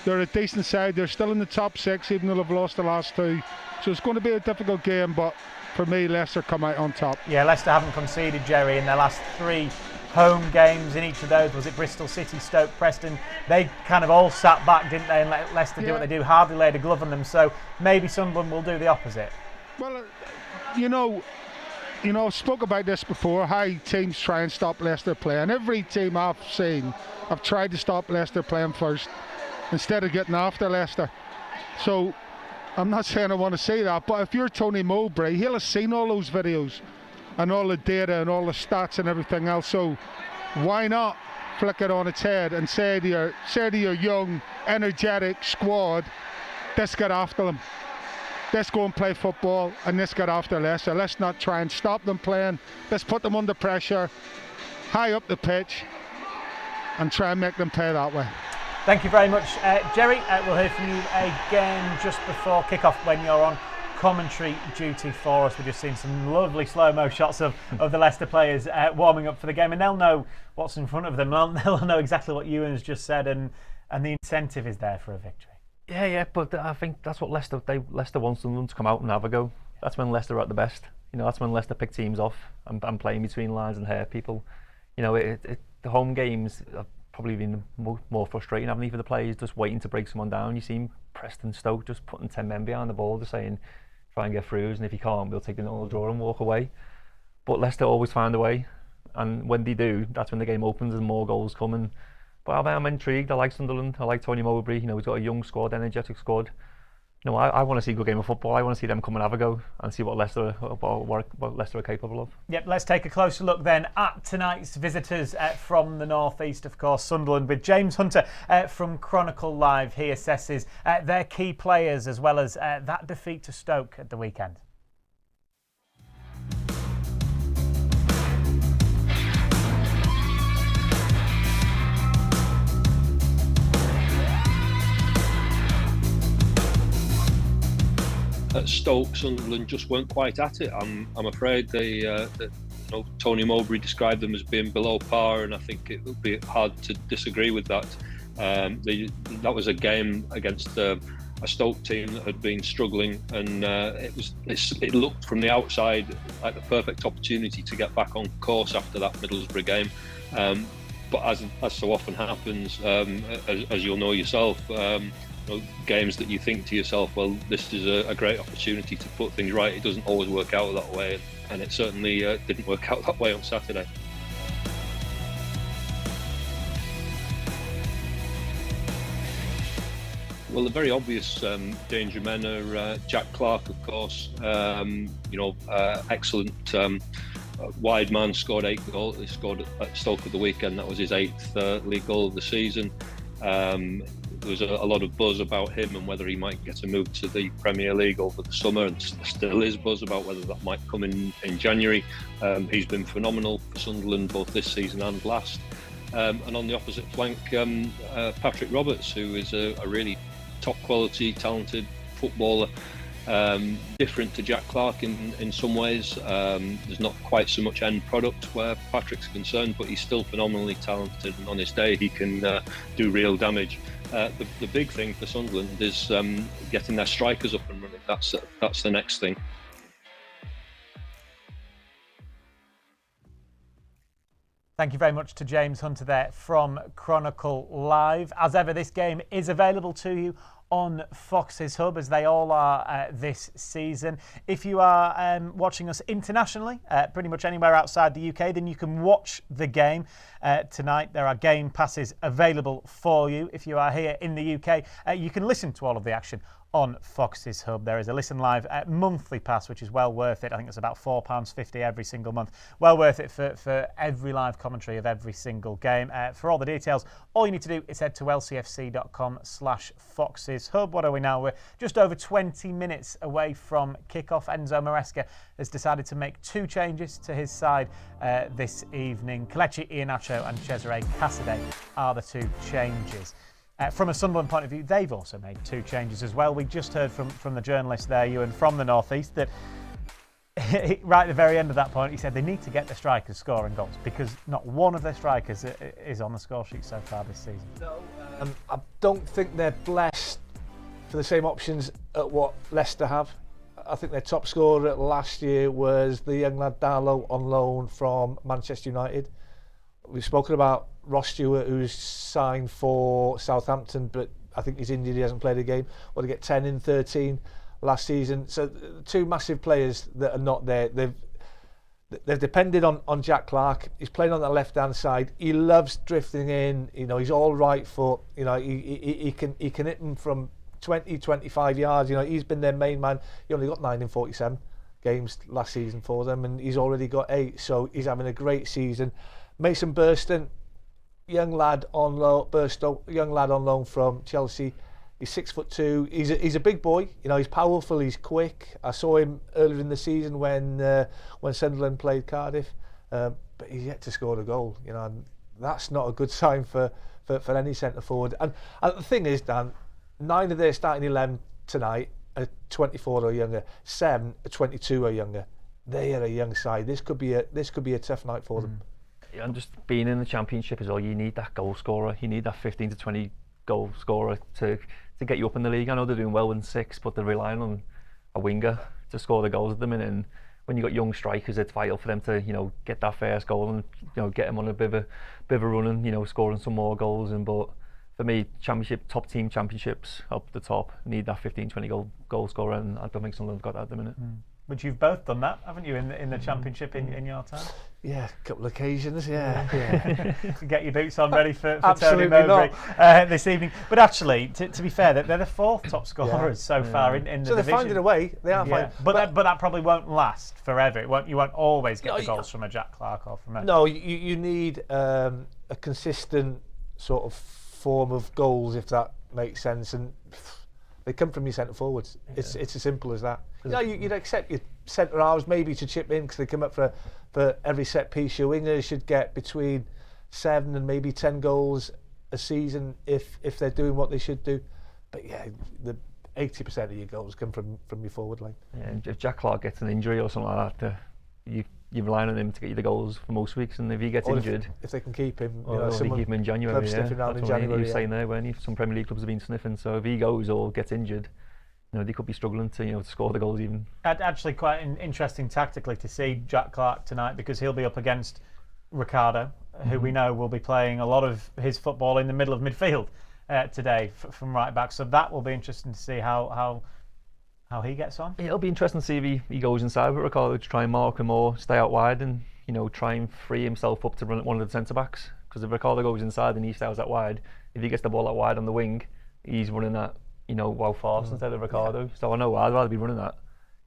H: they're a decent side. They're still in the top 6, even though they've lost the last 2. So it's going to be a difficult game, but for me, Leicester come out on top.
A: Yeah, Leicester haven't conceded, Jerry, in their last 3 home games. In each of those, was it Bristol City, Stoke, Preston? They kind of all sat back, didn't they, and let Leicester do what they do, hardly laid a glove on them. So maybe Sunderland will do the opposite.
H: Well, you know, I've spoke about this before, how teams try and stop Leicester playing. Every team I've seen have tried to stop Leicester playing first instead of getting after Leicester. So I'm not saying I want to say that, but if you're Tony Mowbray, he'll have seen all those videos and all the data and all the stats and everything else. So why not flick it on its head and say to your young, energetic squad, let's get after them. Let's go and play football and let's get after Leicester. Let's not try and stop them playing. Let's put them under pressure, high up the pitch, and try and make them play that way.
A: Thank you very much, Jerry. We'll hear from you again just before kick-off when you're on commentary duty for us. We've just seen some lovely slow-mo shots of the Leicester players warming up for the game, and they'll know what's in front of them. They'll know exactly what Ewan's just said, and the incentive is there for a victory.
B: Yeah, but I think that's what Leicester wants them to come out and have a go. That's when Leicester are at the best. You know, that's when Leicester pick teams off and playing between lines and hurt people. You know, the home games have probably been more frustrating, haven't they, for the players, just waiting to break someone down. You see Preston, Stoke just putting 10 men behind the ball, just saying, try and get through, and if you can't, we'll take another draw and walk away. But Leicester always find a way, and when they do, that's when the game opens and more goals come. But I'm intrigued. I like Sunderland. I like Tony Mowbray. You know, he's got a young squad, energetic squad. No, I want to see a good game of football. I want to see them come and have a go and see what Leicester are capable of.
A: Yep, let's take a closer look then at tonight's visitors from the northeast, of course, Sunderland, with James Hunter from Chronicle Live. He assesses their key players as well as that defeat to Stoke at the weekend.
I: At Stoke, Sunderland just weren't quite at it. I'm afraid Tony Mowbray described them as being below par, and I think it would be hard to disagree with that. That was a game against a Stoke team that had been struggling, and it looked from the outside like the perfect opportunity to get back on course after that Middlesbrough game. But as so often happens, as you'll know yourself, games that you think to yourself, well, this is a great opportunity to put things right. It doesn't always work out that way, and it certainly didn't work out that way on Saturday. Well, the very obvious danger men are Jack Clarke, of course. Excellent wide man, scored 8 goals. He scored at Stoke at the weekend. That was his 8th league goal of the season. There was a lot of buzz about him and whether he might get a move to the Premier League over the summer, and still is buzz about whether that might come in January. He's been phenomenal for Sunderland both this season and last. And on the opposite flank, Patrick Roberts, who is a really top quality, talented footballer. Different to Jack Clarke in some ways. There's not quite so much end product where Patrick's concerned, but he's still phenomenally talented, and on his day he can do real damage. The big thing for Sunderland is getting their strikers up and running. That's the next thing.
A: Thank you very much to James Hunter there from Chronicle Live. As ever, this game is available to you on Fox's Hub, as they all are this season. If you are watching us internationally, pretty much anywhere outside the UK, then you can watch the game tonight. There are game passes available for you. If you are here in the UK, you can listen to all of the action on Fox's Hub. There is a Listen Live monthly pass, which is well worth it. I think it's about £4.50 every single month. Well worth it for every live commentary of every single game. For all the details, all you need to do is head to lcfc.com/Fox's Hub. What are we now? We're just over 20 minutes away from kickoff. Enzo Maresca has decided to make 2 changes to his side this evening. Kelechi Iheanacho and Cesare Casadei are the 2 changes. From a Sunderland point of view, they've also made 2 changes as well. We just heard from the journalist there, Ewan, from the North East, that right at the very end of that point, he said they need to get the strikers scoring goals because not one of their strikers is on the score sheet so far this season.
C: No, I don't think they're blessed for the same options at what Leicester have. I think their top scorer last year was the young lad Darlow on loan from Manchester United. We've spoken about Ross Stewart, who's signed for Southampton, but I think he's injured, he hasn't played a game. Well, to get 10 in 13 last season. So 2 massive players that are not there. They've depended on Jack Clarke. He's playing on the left-hand side. He loves drifting in. He's all right foot. He can hit them from 20, 25 yards. He's been their main man. He only got 9 in 47 games last season for them, and he's already got 8. So he's having a great season. Mason Burston, young lad on loan from Chelsea. He's 6'2". He's a big boy. He's powerful. He's quick. I saw him earlier in the season when Sunderland played Cardiff, but he's yet to score a goal. And that's not a good sign for any centre forward. And the thing is, Dan, 9 of their starting 11 tonight are 24 or younger. 7 are 22 or younger. They are a young side. This could be a tough night for them.
B: And just being in the Championship as well, you need that goal scorer. You need that 15 to 20 goal scorer to get you up in the league. I know they're doing well in 6, but they're relying on a winger to score the goals at the minute. And when you've got young strikers, it's vital for them to get that first goal and get them on a bit of a run and scoring some more goals. But for me, top team championships up the top need that 15-20 goal scorer, and I don't think Sunderland's got that at the minute.
A: But you've both done that, haven't you, in the championship in your time?
C: Yeah, a couple of occasions, yeah.
A: Get your boots on ready for Tony
C: Absolutely
A: Mowbray this evening. But actually, to be fair, they're the fourth top scorers so far in the division.
C: So they're finding a way. They are finding.
A: But that probably won't last forever. You won't always get the goals from a Jack Clarke or from a...
C: No, you need a consistent sort of form of goals, if that makes sense, and they come from your centre forwards. It's as simple as that. You'd accept your centre halves maybe to chip in because they come up for every set piece. Your wingers should get between 7 and maybe 10 goals a season if they're doing what they should do. But yeah, the 80% of your goals come from your forward line.
B: Yeah, and if Jack Clarke gets an injury or something like that, you're relying on him to get you the goals for most weeks, and if he gets injured,
C: if they can keep him,
B: or they keep him in January,
C: sniffing around in
B: that's
C: January.
B: what he was saying there, weren't he? Some Premier League clubs have been sniffing, so if he goes or gets injured, they could be struggling to score the goals even.
A: Actually, quite interesting tactically to see Jack Clarke tonight, because he'll be up against Ricardo, who we know will be playing a lot of his football in the middle of midfield today from right back. So that will be interesting to see how he gets on.
B: It'll be interesting to see if he goes inside with Ricardo to try and mark him or stay out wide and try and free himself up to run one of the centre backs. Because if Ricardo goes inside and he stays out wide, if he gets the ball out wide on the wing, he's running that Wout Faes instead of Ricardo. So I know I'd rather be running that.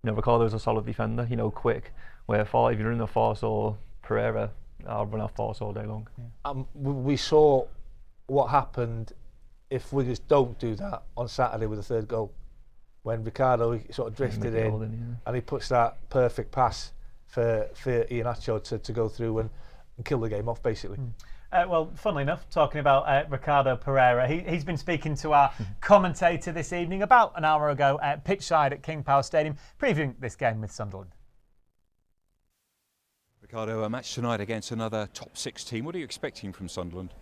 B: Ricardo's a solid defender, quick. Where if you're running a Faes or Pereira, I'll run off Faes all day long.
C: We saw what happened if Wiggers don't do that on Saturday with the third goal, when Ricardo sort of drifted in and he puts that perfect pass for Iheanacho to go through and kill the game off, basically.
A: Well, funnily enough, talking about Ricardo Pereira, he's been speaking to our commentator this evening about an hour ago at pitchside at King Power Stadium, previewing this game with Sunderland.
J: Ricardo, a match tonight against another top 6 team. What are you expecting from Sunderland?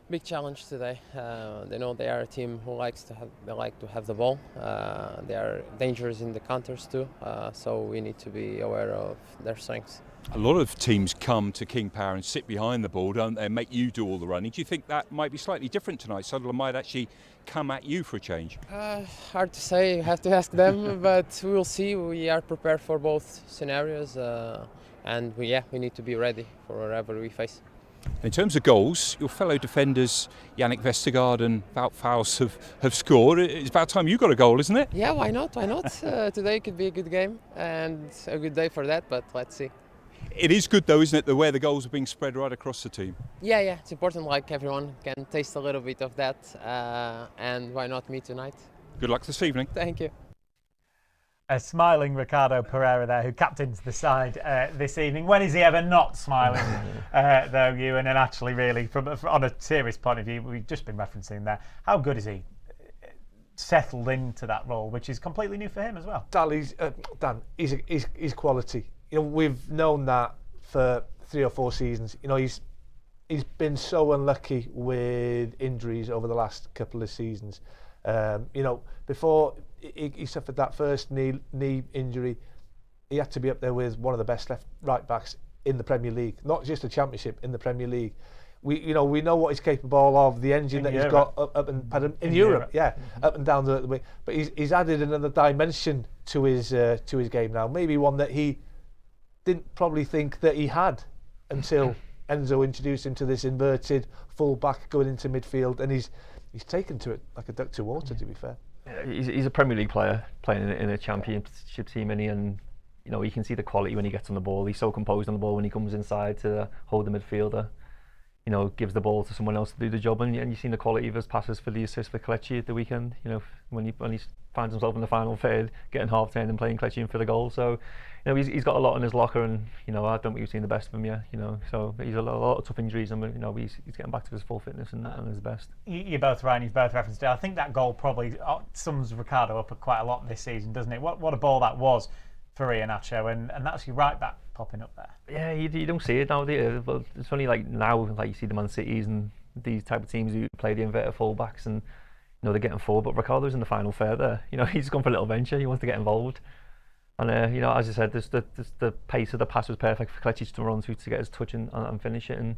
K: Big challenge today. They know they are a team who like to have the ball. They are dangerous in the counters too, so we need to be aware of their strengths.
J: A lot of teams come to King Power and sit behind the ball, don't they, and make you do all the running. Do you think that might be slightly different tonight? Sunderland might actually come at you for a change.
K: Hard to say, you have to ask them, but we will see. We are prepared for both scenarios, and we need to be ready for whatever we face.
J: In terms of goals, your fellow defenders Yannick Vestergaard and Wout Faes have scored. It's about time you got a goal, isn't it?
K: Yeah, why not? Today could be a good game and a good day for that, but let's see.
J: It is good though, isn't it, the way the goals are being spread right across the team?
K: Yeah, it's important, like everyone can taste a little bit of that, and why not me tonight?
J: Good luck this evening.
K: Thank you.
A: A smiling Ricardo Pereira there, who captains the side this evening. When is he ever not smiling, though, Ewan? And actually, really, on a serious point of view, we've just been referencing there, how good is he settled into that role, which is completely new for him as well?
C: Dan, he's quality. We've known that for 3 or 4 seasons. He's been so unlucky with injuries over the last couple of seasons. Before he suffered that first knee injury, he had to be up there with one of the best right backs in the Premier League, not just the Championship, in the Premier League. We know what he's capable of, the engine that he's got up and in Europe, up and down the way. But he's added another dimension to his game now, maybe one that he didn't probably think that he had until Enzo introduced him to this inverted full back going into midfield, and he's taken to it like a duck to water, to be fair.
B: He's a Premier League player playing in a Championship team, and you can see the quality when he gets on the ball. He's so composed on the ball when he comes inside to hold the midfielder. Gives the ball to someone else to do the job, and you've seen the quality of his passes for the assist for Kelechi at the weekend. When he finds himself in the final third, getting half turn and playing Kelechi in for the goal. So, he's got a lot in his locker, and I don't think we've seen the best of him yet. So he's a lot of tough injuries, and he's getting back to his full fitness and his best.
A: You're both right. You've both referenced it. I think that goal probably sums Ricardo up quite a lot this season, doesn't it? What a ball that was for Iheanacho, and that's your right back popping up there.
B: Yeah, you don't see it now, do you? But it's only now you see the Man Cities and these type of teams who play the inverted full-backs, and they're getting forward. But Ricardo's in the final third there. He's gone for a little venture. He wants to get involved. And as I said, the pace of the pass was perfect for Kelechi to run to get his touch and finish it. And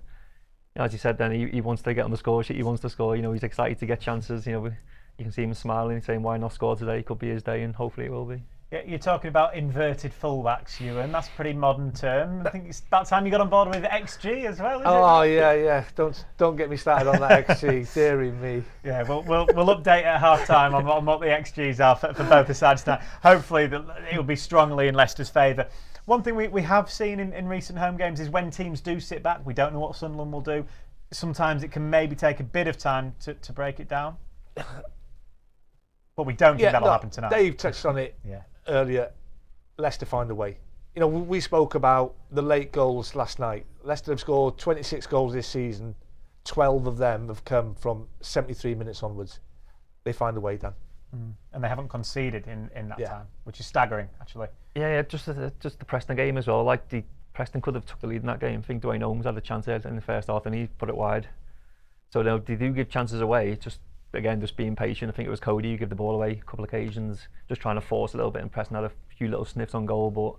B: as you said, then he wants to get on the score sheet. He wants to score. He's excited to get chances. You can see him smiling, saying, "Why not score today? Could be his day," and hopefully it will be.
A: Yeah, you're talking about inverted fullbacks, Ewan. That's a pretty modern term. I think it's about time you got on board with XG as well, isn't it?
C: Oh yeah. Don't get me started on that XG. Deary me.
A: Yeah, we'll update at half time on what the XGs are for both the sides tonight. Hopefully it will be strongly in Leicester's favour. One thing we have seen in recent home games is when teams do sit back, we don't know what Sunderland will do. Sometimes it can maybe take a bit of time to break it down. But we don't think that'll happen tonight.
C: Dave touched on it earlier. Leicester find a way. We spoke about the late goals last night. Leicester have scored 26 goals this season. 12 of them have come from 73 minutes onwards. They find a way, Dan.
A: And they haven't conceded in that time, which is staggering, actually.
B: Yeah, just the Preston game as well. Like Preston could have took the lead in that game. I think Dwayne Holmes had a chance there in the first half and he put it wide. So they do give chances away. Just being patient. I think it was Cody who gave the ball away a couple of occasions, just trying to force a little bit, and Preston had a few little sniffs on goal, but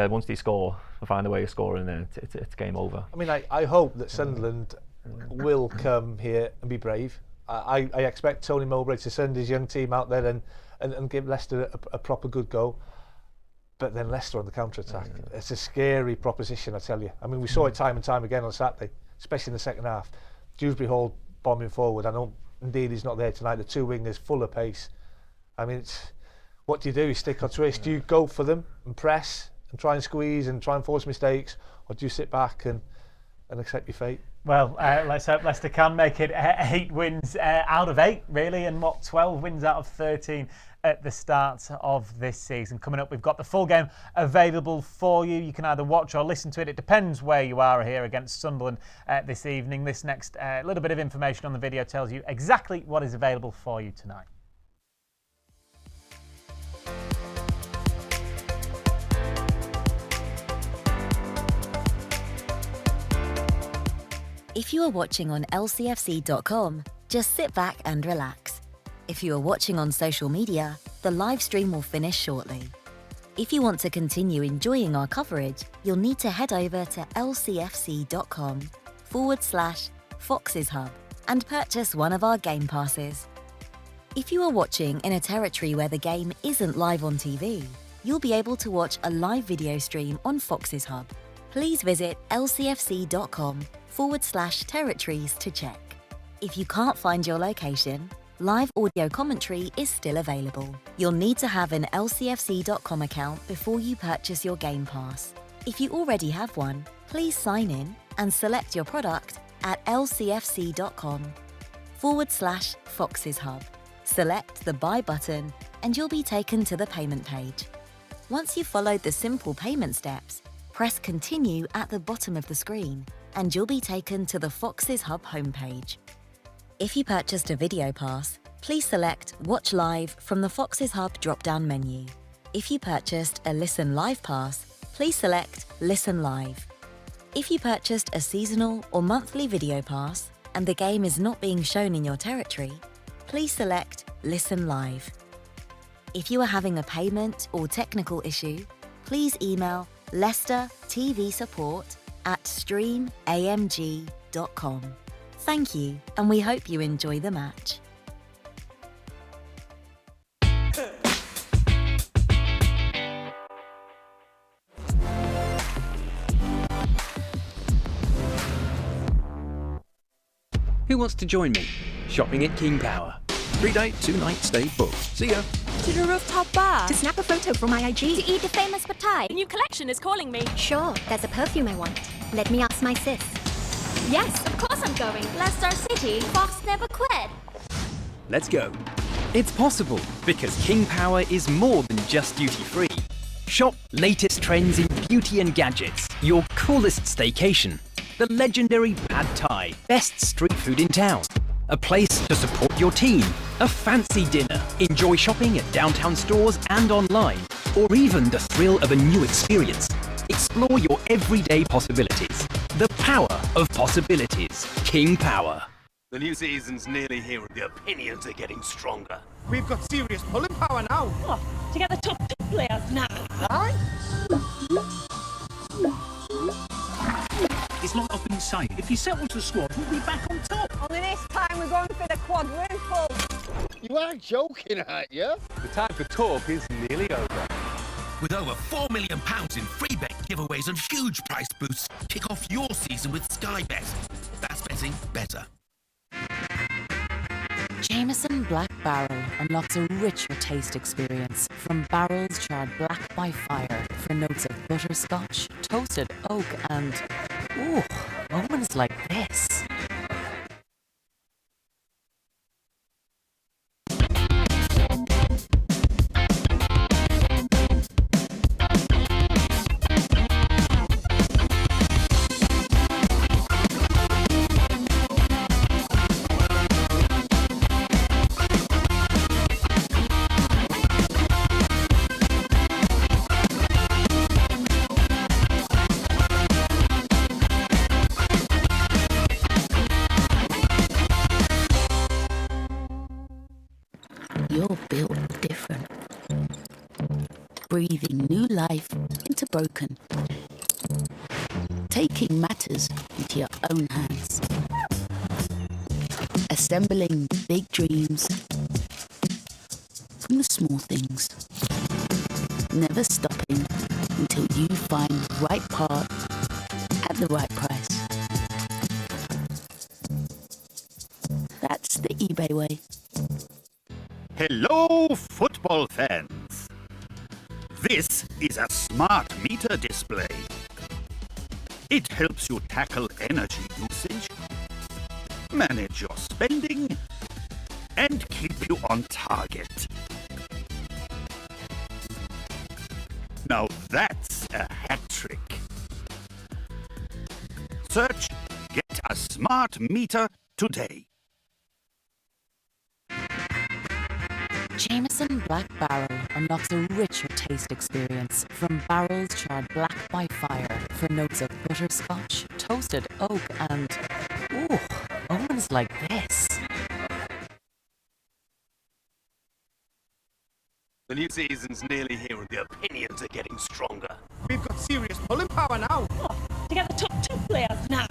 B: once they score, they find a way of scoring, and then it's game over.
C: I mean, I hope that Sunderland will come here and be brave. I expect Tony Mowbray to send his young team out there and give Leicester a proper good go. But then Leicester on the counter-attack, it's a scary proposition, I tell you. I mean, we saw it time and time again on Saturday, especially in the second half. Dewsbury Hall bombing forward. I know indeed he's not there tonight. The two wingers full of pace. I mean, what do? You stick or twist? Do you go for them and press and try and squeeze and try and force mistakes, or do you sit back and accept your fate?
A: Well, let's hope Leicester can make it 8 wins out of 8, really, and 12 wins out of 13 at the start of this season. Coming up, we've got the full game available for you. You can either watch or listen to it. It depends where you are here against Sunderland this evening. This next little bit of information on the video tells you exactly what is available for you tonight.
L: If you are watching on lcfc.com, just sit back and relax. If you are watching on social media, the live stream will finish shortly. If you want to continue enjoying our coverage, you'll need to head over to lcfc.com/Foxes Hub and purchase one of our game passes. If you are watching in a territory where the game isn't live on TV, you'll be able to watch a live video stream on Foxes Hub. Please visit lcfc.com/territories to check. If you can't find your location, live audio commentary is still available. You'll need to have an lcfc.com account before you purchase your Game Pass. If you already have one, please sign in and select your product at lcfc.com/Foxes Hub. Select the Buy button and you'll be taken to the payment page. Once you've followed the simple payment steps, press Continue at the bottom of the screen and you'll be taken to the Foxes Hub homepage. If you purchased a video pass, please select Watch Live from the Foxes Hub drop-down menu. If you purchased a Listen Live pass, please select Listen Live. If you purchased a seasonal or monthly video pass and the game is not being shown in your territory, please select Listen Live. If you are having a payment or technical issue, please email Leicester TV Support at streamamg.com. Thank you, and we hope you enjoy the match.
M: Who wants to join me? Shopping at King Power. 3-day, 2-night stay booked. See ya.
N: To the rooftop bar.
O: To snap a photo for my IG.
N: To eat the famous pad thai. A new collection is calling me.
O: Sure, there's a perfume I want. Let me ask my sis.
N: Yes, of course I'm going. Leicester City, Fox never quit.
M: Let's go. It's possible because King Power is more than just duty-free. Shop latest trends in beauty and gadgets, your coolest staycation, the legendary pad thai, best street food in town, a place to support your team, a fancy dinner, enjoy shopping at downtown stores and online, or even the thrill of a new experience. Explore your everyday possibilities. The power of possibilities. King Power.
P: The new season's nearly here and the opinions are getting stronger.
Q: We've got serious pulling power now.
N: Oh, to get the top 2 players now.
Q: Right?
P: It's not often you
R: saying, if he settles the squad, we'll be back on top.
S: Only this time we're going for the quadruple.
T: You are joking, aren't you?
U: The time for talk is nearly over.
P: With over £4 million in free bet giveaways and huge price boosts, kick off your season with Sky Bet. That's betting better.
V: Jameson Black Barrel unlocks a richer taste experience from barrels charred black by fire for notes of butterscotch, toasted oak and, ooh, moments like this. You're built different. Breathing new life into broken. Taking matters into your own hands. Assembling big dreams from the small things. Never stopping until you find the right part at the right price. That's the eBay way.
W: Hello, football fans. This is a smart meter display. It helps you tackle energy usage, manage your spending, and keep you on target. Now that's a hat trick. Search Get a Smart Meter today.
V: Jameson Black Barrel unlocks a richer taste experience from barrels charred black by fire for notes of butterscotch, toasted oak and, ooh, moments like this.
P: The new season's nearly here and the opinions are getting stronger.
Q: We've got serious pulling power now.
S: To get the top two players now.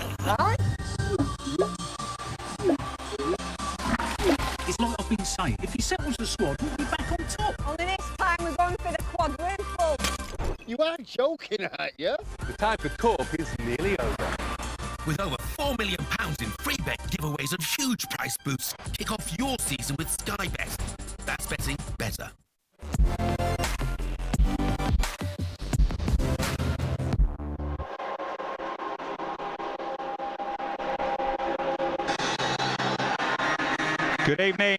R: It's like I've been saying, if he settles the squad, we'll be back on top.
S: Only this time we're going for the quadruple.
T: You are joking, aren't you?
U: The time for talk is nearly over.
P: With over £4 million in free bet giveaways and huge price boosts, kick off your season with Sky Bet. That's betting better.
X: Good evening.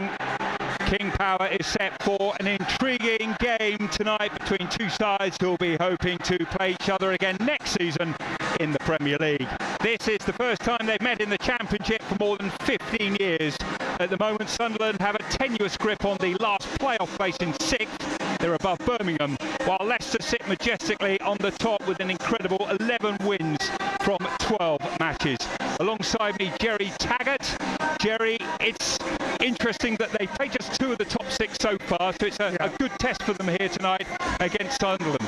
X: King Power is set for an intriguing game tonight between two sides who will be hoping to play each other again next season in the Premier League. This is the first time they've met in the Championship for more than 15 years. At the moment, Sunderland have a tenuous grip on the last playoff place in 6th. They're above Birmingham, while Leicester sit majestically on the top with an incredible 11 wins from 12 matches. Alongside me, Jerry Taggart. Jerry, it's interesting that they've played just 2 of the top 6 so far, so it's a good test for them here tonight against Sunderland.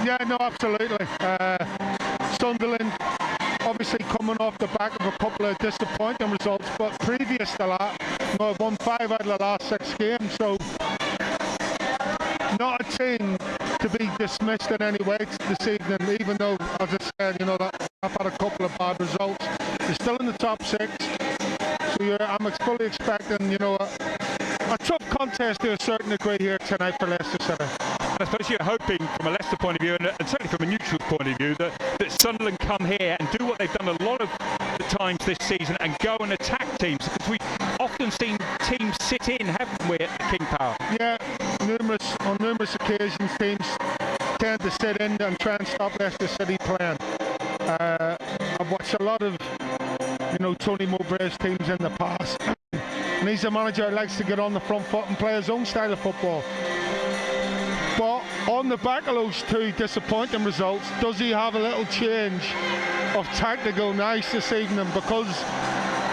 H: Yeah, no, absolutely. Sunderland obviously coming off the back of a couple of disappointing results, but previous to that, they've won 5 out of the last 6 games, so not a team to be dismissed in any way this evening, even though, as I said, you know, that I've had a couple of bad results. They're still in the top 6, so I'm fully expecting, you know, a tough contest to a certain degree here tonight for Leicester City.
X: I suppose you're hoping from a Leicester point of view, and certainly from a neutral point of view, that Sunderland come here and do what they've done a lot of the times this season and go and attack teams, because we've often seen teams sit in, haven't we, at King Power?
H: Yeah, on numerous occasions teams tend to sit in and try and stop Leicester City playing. I've watched a lot of, you know, Tony Mowbray's teams in the past, and he's a manager who likes to get on the front foot and play his own style of football. But on the back of those 2 disappointing results, does he have a little change of tactical nice this evening because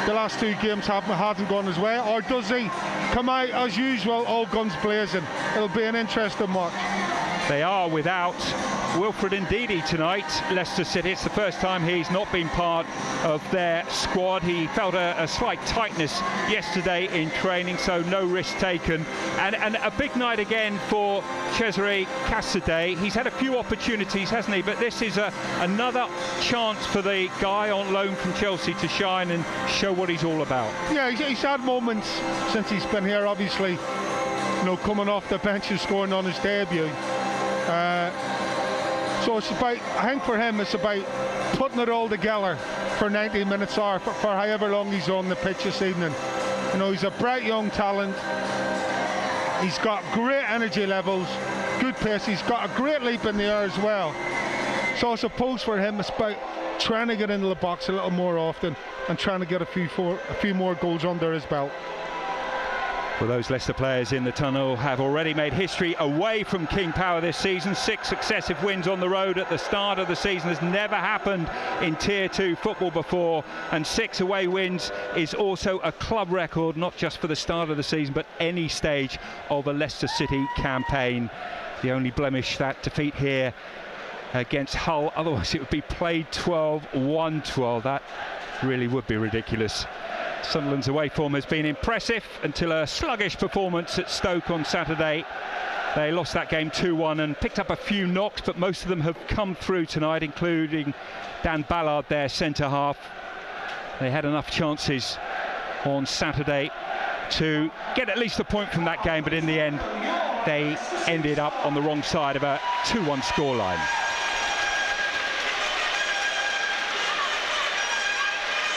H: the last 2 games hasn't gone his way, or does he come out as usual, all guns blazing? It'll be an interesting watch.
X: They are without Wilfred Ndidi tonight, Leicester City. It's the first time he's not been part of their squad. He felt a slight tightness yesterday in training, so no risk taken. And a big night again for Cesare Casadei. He's had a few opportunities, hasn't he? But this is another chance for the guy on loan from Chelsea to shine and show what he's all about.
H: Yeah, he's had moments since he's been here, obviously, you know, coming off the bench and scoring on his debut. So it's about, I think for him, it's about putting it all together for 90 minutes or for however long he's on the pitch this evening. You know, he's a bright young talent. He's got great energy levels, good pace. He's got a great leap in the air as well. So I suppose for him, it's about trying to get into the box a little more often and trying to get a few more goals under his belt.
X: Well, those Leicester players in the tunnel have already made history away from King Power this season. 6 successive wins on the road at the start of the season has never happened in Tier 2 football before, and 6 away wins is also a club record, not just for the start of the season but any stage of a Leicester City campaign. The only blemish, that defeat here against Hull, otherwise it would be played 12, won 12. That really would be ridiculous. Sunderland's away form has been impressive until a sluggish performance at Stoke on Saturday. They lost that game 2-1 and picked up a few knocks, but most of them have come through tonight, including Dan Ballard, their centre half. They had enough chances on Saturday to get at least a point from that game, but in the end they ended up on the wrong side of a 2-1 scoreline.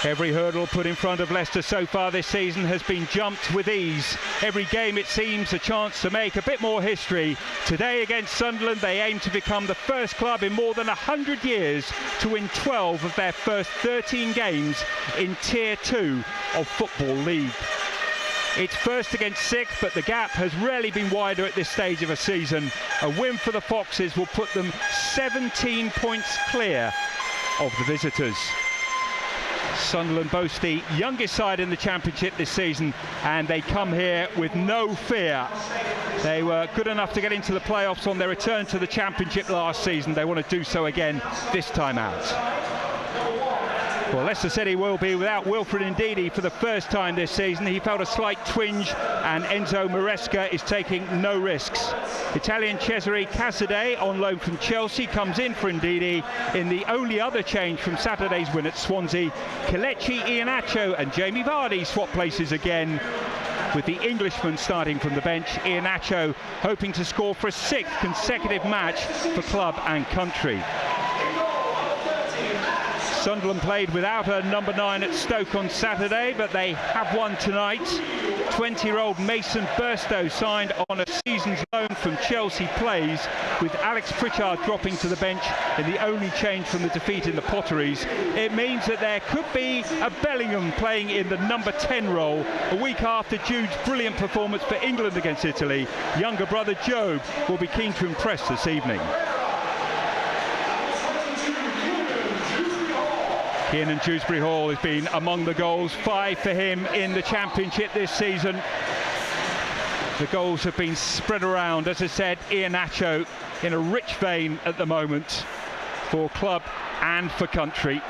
X: Every hurdle put in front of Leicester so far this season has been jumped with ease. Every game, it seems, a chance to make a bit more history. Today against Sunderland, they aim to become the first club in more than 100 years to win 12 of their first 13 games in Tier 2 of Football League. It's first against 6th, but the gap has rarely been wider at this stage of a season. A win for the Foxes will put them 17 points clear of the visitors. Sunderland boast the youngest side in the Championship this season, and they come here with no fear. They were good enough to get into the playoffs on their return to the Championship last season. They want to do so again this time out. Well, Leicester City will be without Wilfred Ndidi for the first time this season. He felt a slight twinge, and Enzo Maresca is taking no risks. Italian Cesare Casadei, on loan from Chelsea, comes in for Ndidi in the only other change from Saturday's win at Swansea. Kelechi Iheanacho and Jamie Vardy swap places again, with the Englishman starting from the bench. Iheanacho hoping to score for a 6th consecutive match for club and country. Sunderland played without a number 9 at Stoke on Saturday, but they have one tonight. 20-year-old Mason Burstow, signed on a season's loan from Chelsea, plays, with Alex Pritchard dropping to the bench in the only change from the defeat in the Potteries. It means that there could be a Bellingham playing in the number 10 role. A week after Jude's brilliant performance for England against Italy, younger brother Job will be keen to impress this evening. Kiernan Dewsbury Hall has been among the goals, 5 for him in the Championship this season. The goals have been spread around, as I said. Iheanacho in a rich vein at the moment for club and for country.